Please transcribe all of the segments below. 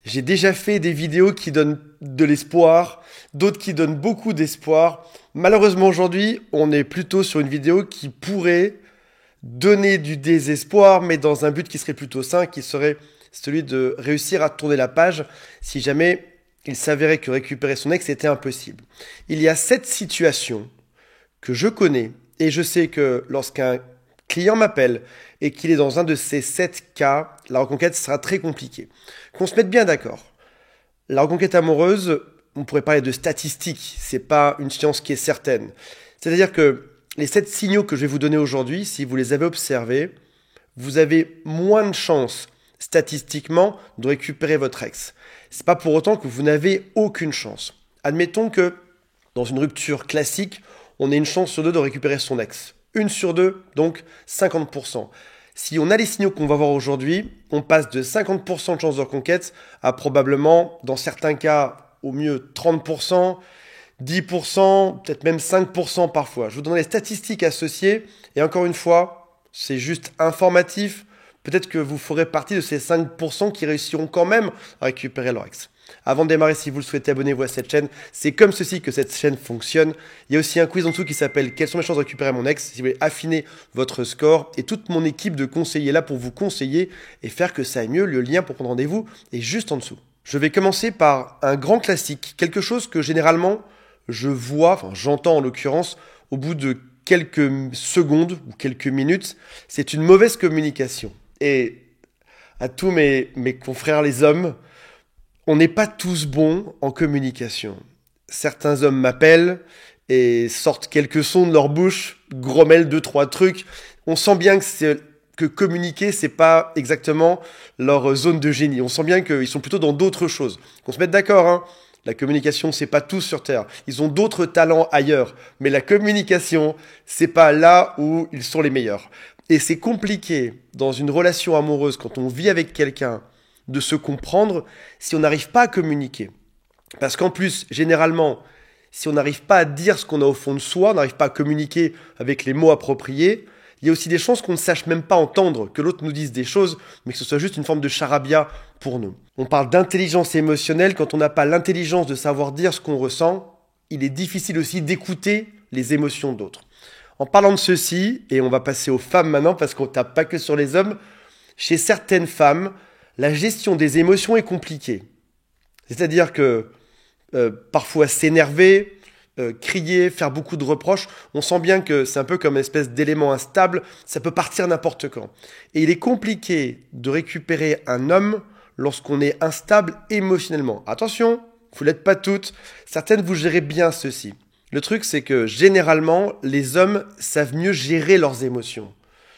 J'ai déjà fait des vidéos qui donnent de l'espoir, d'autres qui donnent beaucoup d'espoir. Malheureusement aujourd'hui, on est plutôt sur une vidéo qui pourrait donner du désespoir, mais dans un but qui serait plutôt sain, qui serait celui de réussir à tourner la page si jamais il s'avérait que récupérer son ex était impossible. Il y a 7 situations que je connais et je sais que lorsqu'un client m'appelle et qu'il est dans un de ces 7 cas, la reconquête sera très compliquée. Qu'on se mette bien d'accord. La reconquête amoureuse, on pourrait parler de statistiques, c'est pas une science qui est certaine. C'est-à-dire que les 7 signaux que je vais vous donner aujourd'hui, si vous les avez observés, vous avez moins de chances statistiquement de récupérer votre ex. C'est pas pour autant que vous n'avez aucune chance. Admettons que dans une rupture classique, on ait une chance sur deux de récupérer son ex. Une sur deux, donc 50%. Si on a les signaux qu'on va voir aujourd'hui, on passe de 50% de chance de reconquête à probablement, dans certains cas, au mieux 30%, 10%, peut-être même 5% parfois. Je vous donne les statistiques associées et encore une fois, c'est juste informatif. Peut-être que vous ferez partie de ces 5% qui réussiront quand même à récupérer leur ex. Avant de démarrer, si vous le souhaitez, abonnez-vous à cette chaîne. C'est comme ceci que cette chaîne fonctionne. Il y a aussi un quiz en dessous qui s'appelle «Quelles sont mes chances de récupérer mon ex?» si vous voulez affiner votre score. Et toute mon équipe de conseillers est là pour vous conseiller et faire que ça aille mieux. Le lien pour prendre rendez-vous est juste en dessous. Je vais commencer par un grand classique. Quelque chose que généralement je vois, enfin j'entends en l'occurrence, au bout de quelques secondes ou quelques minutes. C'est une mauvaise communication. Et à tous mes confrères les hommes, on n'est pas tous bons en communication. Certains hommes m'appellent et sortent quelques sons de leur bouche, grommellent 2-3 trucs. On sent bien que communiquer, c'est pas exactement leur zone de génie. On sent bien qu'ils sont plutôt dans d'autres choses. Qu'on se mette d'accord, hein. La communication, c'est pas tout sur Terre. Ils ont d'autres talents ailleurs. Mais la communication, c'est pas là où ils sont les meilleurs. Et c'est compliqué dans une relation amoureuse, quand on vit avec quelqu'un, de se comprendre si on n'arrive pas à communiquer. Parce qu'en plus, généralement, si on n'arrive pas à dire ce qu'on a au fond de soi, on n'arrive pas à communiquer avec les mots appropriés, il y a aussi des chances qu'on ne sache même pas entendre, que l'autre nous dise des choses, mais que ce soit juste une forme de charabia pour nous. On parle d'intelligence émotionnelle, quand on n'a pas l'intelligence de savoir dire ce qu'on ressent, il est difficile aussi d'écouter les émotions d'autres. En parlant de ceci, et on va passer aux femmes maintenant, parce qu'on ne tape pas que sur les hommes, chez certaines femmes, la gestion des émotions est compliquée. C'est-à-dire que parfois s'énerver, crier, faire beaucoup de reproches, on sent bien que c'est un peu comme une espèce d'élément instable, ça peut partir n'importe quand. Et il est compliqué de récupérer un homme lorsqu'on est instable émotionnellement. Attention, vous l'êtes pas toutes, certaines vous gérez bien ceci. Le truc c'est que généralement, les hommes savent mieux gérer leurs émotions.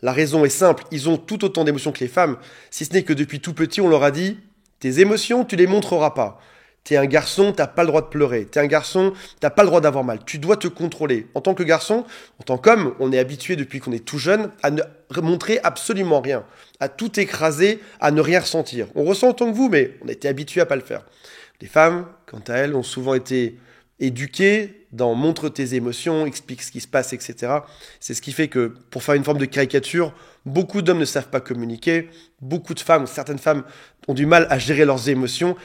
La raison est simple, ils ont tout autant d'émotions que les femmes, si ce n'est que depuis tout petit, on leur a dit « tes émotions, tu les montreras pas. T'es un garçon, t'as pas le droit de pleurer. T'es un garçon, t'as pas le droit d'avoir mal. Tu dois te contrôler. » En tant que garçon, en tant qu'homme, on est habitué depuis qu'on est tout jeune à ne montrer absolument rien, à tout écraser, à ne rien ressentir. On ressent autant que vous, mais on a été habitué à pas le faire. Les femmes, quant à elles, ont souvent été éduquées dans montre tes émotions, explique ce qui se passe, etc. C'est ce qui fait que, pour faire une forme de caricature, beaucoup d'hommes ne savent pas communiquer, beaucoup de femmes, certaines femmes ont du mal à gérer leurs émotions,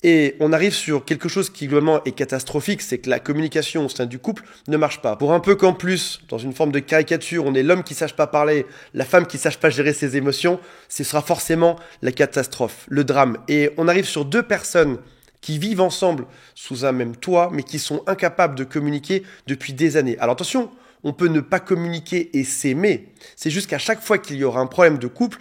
et on arrive sur quelque chose qui globalement est catastrophique, c'est que la communication au sein du couple ne marche pas. Pour un peu qu'en plus, dans une forme de caricature, on est l'homme qui ne sache pas parler, la femme qui ne sache pas gérer ses émotions, ce sera forcément la catastrophe, le drame. Et on arrive sur deux personnes qui vivent ensemble sous un même toit, mais qui sont incapables de communiquer depuis des années. Alors attention, on peut ne pas communiquer et s'aimer. C'est juste qu'à chaque fois qu'il y aura un problème de couple,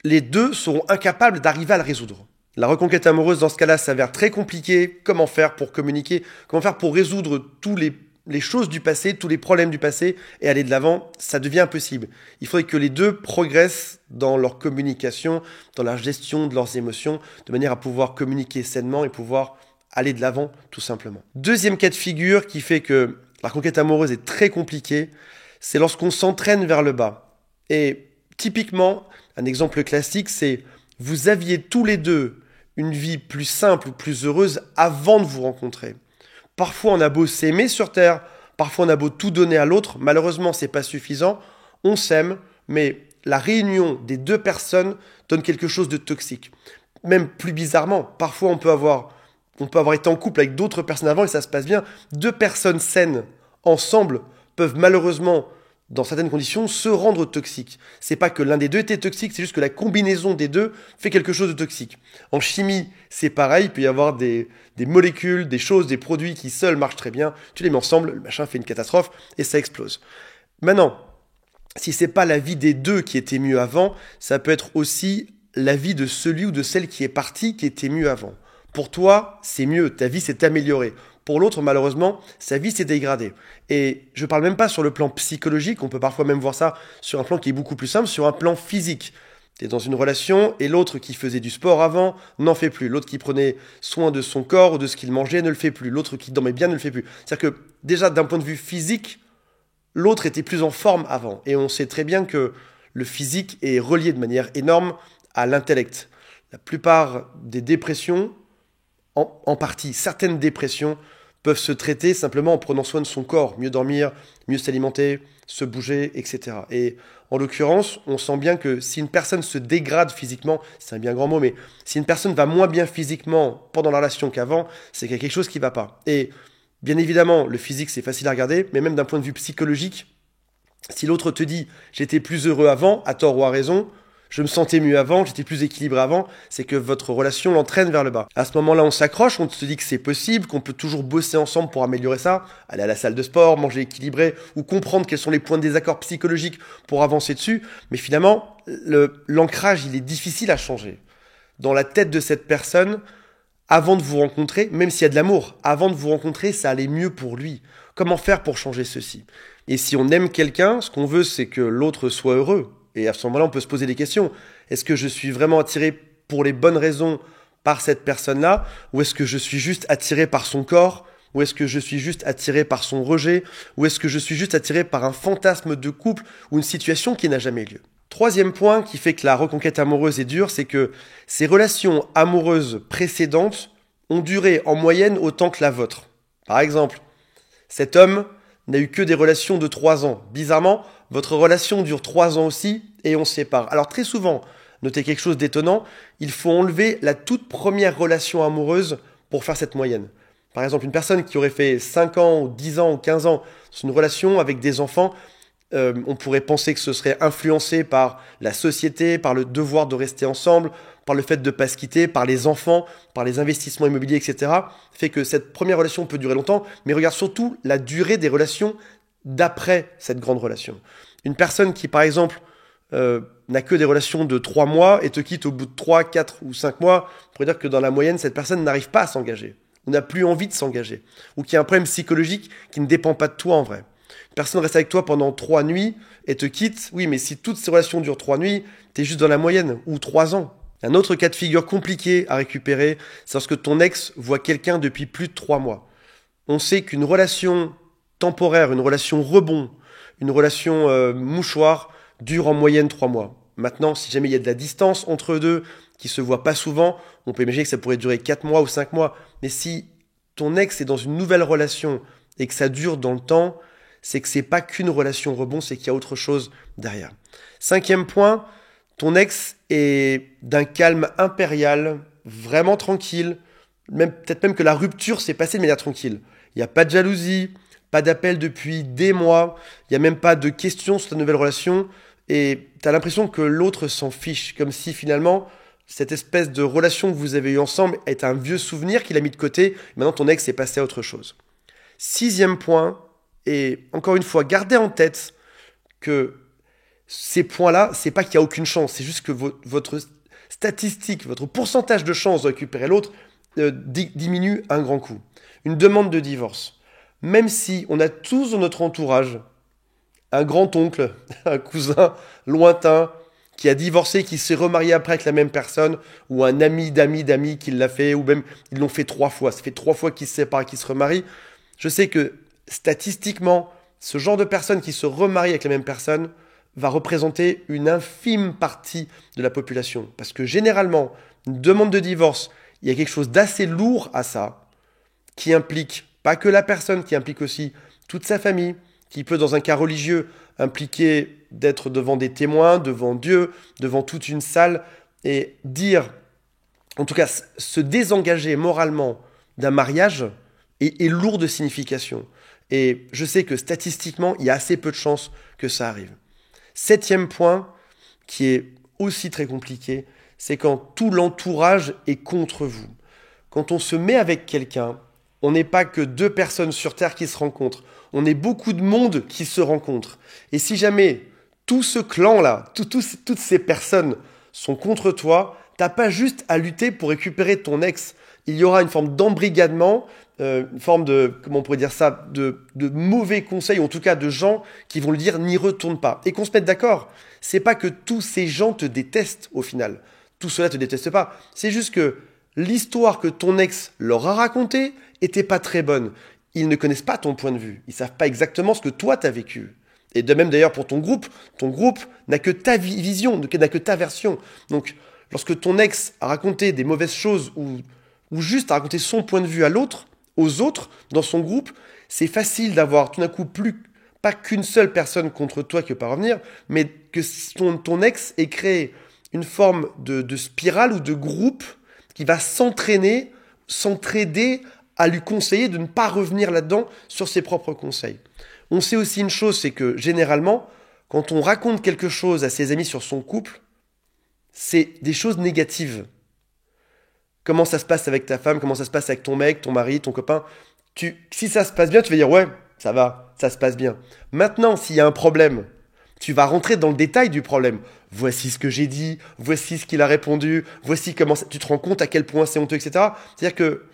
les deux seront incapables d'arriver à le résoudre. La reconquête amoureuse, dans ce cas-là, s'avère très compliqué. Comment faire pour communiquer? Comment faire pour résoudre tous les choses du passé, tous les problèmes du passé et aller de l'avant? Ça devient impossible. Il faudrait que les deux progressent dans leur communication, dans la gestion de leurs émotions, de manière à pouvoir communiquer sainement et pouvoir aller de l'avant, tout simplement. Deuxième cas de figure qui fait que la reconquête amoureuse est très compliquée, c'est lorsqu'on s'entraîne vers le bas. Et typiquement, un exemple classique, c'est vous aviez tous les deux une vie plus simple ou plus heureuse avant de vous rencontrer. Parfois, on a beau s'aimer sur Terre, parfois on a beau tout donner à l'autre, malheureusement, c'est pas suffisant. On s'aime, mais la réunion des deux personnes donne quelque chose de toxique. même plus bizarrement, parfois on peut avoir été en couple avec d'autres personnes avant et ça se passe bien. Deux personnes saines ensemble peuvent malheureusement, dans certaines conditions, se rendre toxiques. C'est pas que l'un des deux était toxique, c'est juste que la combinaison des deux fait quelque chose de toxique. En chimie, c'est pareil, il peut y avoir des molécules, des choses, des produits qui seuls marchent très bien. Tu les mets ensemble, le machin fait une catastrophe et ça explose. Maintenant, si c'est pas la vie des deux qui était mieux avant, ça peut être aussi la vie de celui ou de celle qui est parti qui était mieux avant. Pour toi, c'est mieux, ta vie s'est améliorée. Pour l'autre, malheureusement, sa vie s'est dégradée. Et je ne parle même pas sur le plan psychologique, on peut parfois même voir ça sur un plan qui est beaucoup plus simple, sur un plan physique. Tu es dans une relation et l'autre qui faisait du sport avant n'en fait plus. L'autre qui prenait soin de son corps ou de ce qu'il mangeait ne le fait plus. L'autre qui dormait bien ne le fait plus. C'est-à-dire que déjà d'un point de vue physique, l'autre était plus en forme avant. Et on sait très bien que le physique est relié de manière énorme à l'intellect. La plupart des dépressions, en partie, certaines dépressions peuvent se traiter simplement en prenant soin de son corps, mieux dormir, mieux s'alimenter, se bouger, etc. Et en l'occurrence, on sent bien que si une personne se dégrade physiquement, c'est un bien grand mot, mais si une personne va moins bien physiquement pendant la relation qu'avant, c'est qu'il y a quelque chose qui ne va pas. Et bien évidemment, le physique, c'est facile à regarder, mais même d'un point de vue psychologique, si l'autre te dit « j'étais plus heureux avant », à tort ou à raison, je me sentais mieux avant, j'étais plus équilibré avant, c'est que votre relation l'entraîne vers le bas. À ce moment-là, on s'accroche, on se dit que c'est possible, qu'on peut toujours bosser ensemble pour améliorer ça, aller à la salle de sport, manger équilibré, ou comprendre quels sont les points de désaccord psychologiques pour avancer dessus. Mais finalement, l'ancrage, il est difficile à changer. Dans la tête de cette personne, avant de vous rencontrer, même s'il y a de l'amour, avant de vous rencontrer, ça allait mieux pour lui. Comment faire pour changer ceci ? Et si on aime quelqu'un, ce qu'on veut, c'est que l'autre soit heureux. Et à ce moment-là, on peut se poser des questions. Est-ce que je suis vraiment attiré pour les bonnes raisons par cette personne-là ? Ou est-ce que je suis juste attiré par son corps ? Ou est-ce que je suis juste attiré par son rejet ? Ou est-ce que je suis juste attiré par un fantasme de couple ou une situation qui n'a jamais lieu ? Troisième point qui fait que la reconquête amoureuse est dure, c'est que ces relations amoureuses précédentes ont duré en moyenne autant que la vôtre. Par exemple, cet homme n'a eu que des relations de 3 ans. Bizarrement, votre relation dure 3 ans aussi et on se sépare. Alors très souvent, notez quelque chose d'étonnant, il faut enlever la toute première relation amoureuse pour faire cette moyenne. Par exemple, une personne qui aurait fait 5 ans, ou 10 ans, ou 15 ans, c'est une relation avec des enfants, on pourrait penser que ce serait influencé par la société, par le devoir de rester ensemble, par le fait de ne pas se quitter, par les enfants, par les investissements immobiliers, etc. Fait que cette première relation peut durer longtemps, mais regarde surtout la durée des relations d'après cette grande relation. Une personne qui, par exemple, n'a que des relations de 3 mois et te quitte au bout de 3, 4 ou 5 mois, on pourrait dire que dans la moyenne, cette personne n'arrive pas à s'engager, ou n'a plus envie de s'engager, ou qui a un problème psychologique qui ne dépend pas de toi en vrai. Une personne reste avec toi pendant 3 nuits et te quitte, oui, mais si toutes ces relations durent 3 nuits, t'es juste dans la moyenne, ou 3 ans. Un autre cas de figure compliqué à récupérer, c'est lorsque ton ex voit quelqu'un depuis plus de 3 mois. On sait qu'une relation temporaire, une relation rebond, une relation mouchoir dure en moyenne 3 mois. Maintenant, si jamais il y a de la distance entre eux deux, qui se voient pas souvent, on peut imaginer que ça pourrait durer 4 mois ou 5 mois. Mais si ton ex est dans une nouvelle relation et que ça dure dans le temps, c'est que c'est pas qu'une relation rebond, c'est qu'il y a autre chose derrière. 5e point, ton ex est d'un calme impérial, vraiment tranquille, peut-être même que la rupture s'est passée de manière tranquille. Il n'y a pas de jalousie, pas d'appel depuis des mois, il n'y a même pas de questions sur ta nouvelle relation, et tu as l'impression que l'autre s'en fiche, comme si finalement, cette espèce de relation que vous avez eue ensemble est un vieux souvenir qu'il a mis de côté, et maintenant ton ex est passé à autre chose. 6e point, et encore une fois, gardez en tête que ces points-là, c'est pas qu'il n'y a aucune chance, c'est juste que votre statistique, votre pourcentage de chance de récupérer l'autre diminue un grand coup. Une demande de divorce. Même si on a tous dans notre entourage un grand-oncle, un cousin lointain qui a divorcé, qui s'est remarié après avec la même personne, ou un ami d'amis qui l'a fait, ou même ils l'ont fait 3 fois. Ça fait 3 fois qu'ils se séparent et qu'ils se remarient. Je sais que statistiquement, ce genre de personne qui se remarie avec la même personne va représenter une infime partie de la population. Parce que généralement, une demande de divorce, il y a quelque chose d'assez lourd à ça, qui implique pas que la personne, qui implique aussi toute sa famille, qui peut, dans un cas religieux, impliquer d'être devant des témoins, devant Dieu, devant toute une salle, et dire en tout cas, se désengager moralement d'un mariage est lourd de signification. Et je sais que statistiquement, il y a assez peu de chances que ça arrive. 7e point, qui est aussi très compliqué, c'est quand tout l'entourage est contre vous. Quand on se met avec quelqu'un, on n'est pas que 2 personnes sur Terre qui se rencontrent. On est beaucoup de monde qui se rencontrent. Et si jamais tout ce clan-là, toutes ces personnes sont contre toi, t'as pas juste à lutter pour récupérer ton ex. Il y aura une forme d'embrigadement, une forme de, comment on pourrait dire ça, de mauvais conseils, ou en tout cas de gens qui vont lui dire n'y retourne pas. Et qu'on se mette d'accord, c'est pas que tous ces gens te détestent au final. Tout cela te déteste pas. C'est juste que l'histoire que ton ex leur a racontée était pas très bonne. Ils ne connaissent pas ton point de vue. Ils savent pas exactement ce que toi t'as vécu. Et de même d'ailleurs pour ton groupe n'a que ta vision, n'a que ta version. Donc, lorsque ton ex a raconté des mauvaises choses ou juste a raconté son point de vue aux autres, dans son groupe, c'est facile d'avoir tout d'un coup pas qu'une seule personne contre toi qui ne peut pas revenir, mais que ton ex ait créé une forme de spirale ou de groupe qui va s'entraider à lui conseiller de ne pas revenir là-dedans sur ses propres conseils. On sait aussi une chose, c'est que généralement, quand on raconte quelque chose à ses amis sur son couple, c'est des choses négatives. Comment ça se passe avec ta femme, comment ça se passe avec ton mec, ton mari, ton copain. Si ça se passe bien, tu vas dire ouais, ça va, ça se passe bien. Maintenant, s'il y a un problème, tu vas rentrer dans le détail du problème. Voici ce que j'ai dit, voici ce qu'il a répondu, voici comment tu te rends compte à quel point c'est honteux, etc. C'est-à-dire que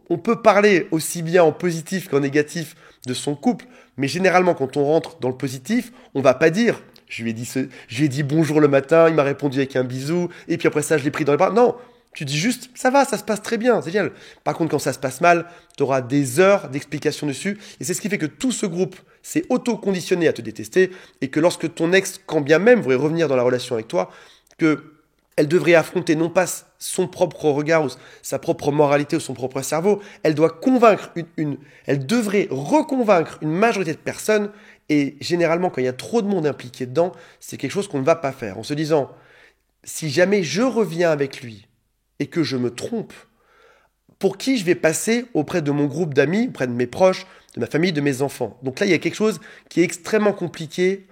on peut parler aussi bien en positif qu'en négatif de son couple, mais généralement, quand on rentre dans le positif, on va pas dire je lui ai dit bonjour le matin, il m'a répondu avec un bisou, et puis après ça, je l'ai pris dans les bras. Non, tu dis juste ça va, ça se passe très bien, c'est génial. Par contre, quand ça se passe mal, tu auras des heures d'explications dessus, et c'est ce qui fait que tout ce groupe s'est auto-conditionné à te détester, et que lorsque ton ex, quand bien même voudrait revenir dans la relation avec toi, elle devrait affronter non pas son propre regard ou sa propre moralité ou son propre cerveau, elle doit convaincre elle devrait reconvaincre une majorité de personnes, et généralement quand il y a trop de monde impliqué dedans, c'est quelque chose qu'on ne va pas faire, en se disant si jamais je reviens avec lui et que je me trompe, pour qui je vais passer auprès de mon groupe d'amis, auprès de mes proches, de ma famille, de mes enfants. Donc là, il y a quelque chose qui est extrêmement compliqué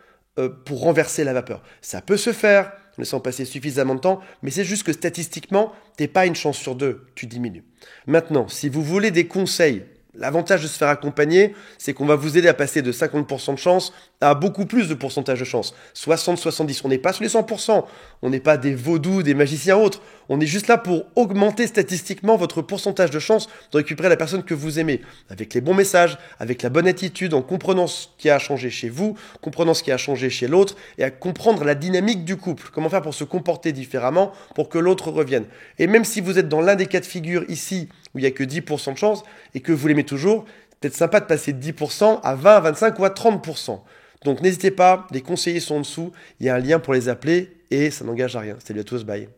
pour renverser la vapeur. Ça peut se faire, en laissant passer suffisamment de temps, mais c'est juste que statistiquement, t'es pas une chance sur 2, tu diminues. Maintenant, si vous voulez des conseils, l'avantage de se faire accompagner, c'est qu'on va vous aider à passer de 50% de chance à beaucoup plus de pourcentage de chance. 60-70. On n'est pas sur les 100%. On n'est pas des vaudous, des magiciens autres. On est juste là pour augmenter statistiquement votre pourcentage de chance de récupérer la personne que vous aimez. Avec les bons messages, avec la bonne attitude, en comprenant ce qui a changé chez vous, comprenant ce qui a changé chez l'autre, et à comprendre la dynamique du couple. Comment faire pour se comporter différemment pour que l'autre revienne. Et même si vous êtes dans l'un des cas de figure ici, où il n'y a que 10% de chance, et que vous l'aimez toujours, c'est peut-être sympa de passer de 10% à 20, à 25 ou à 30%. Donc n'hésitez pas, les conseillers sont en dessous, il y a un lien pour les appeler, et ça n'engage à rien. Salut à tous, bye.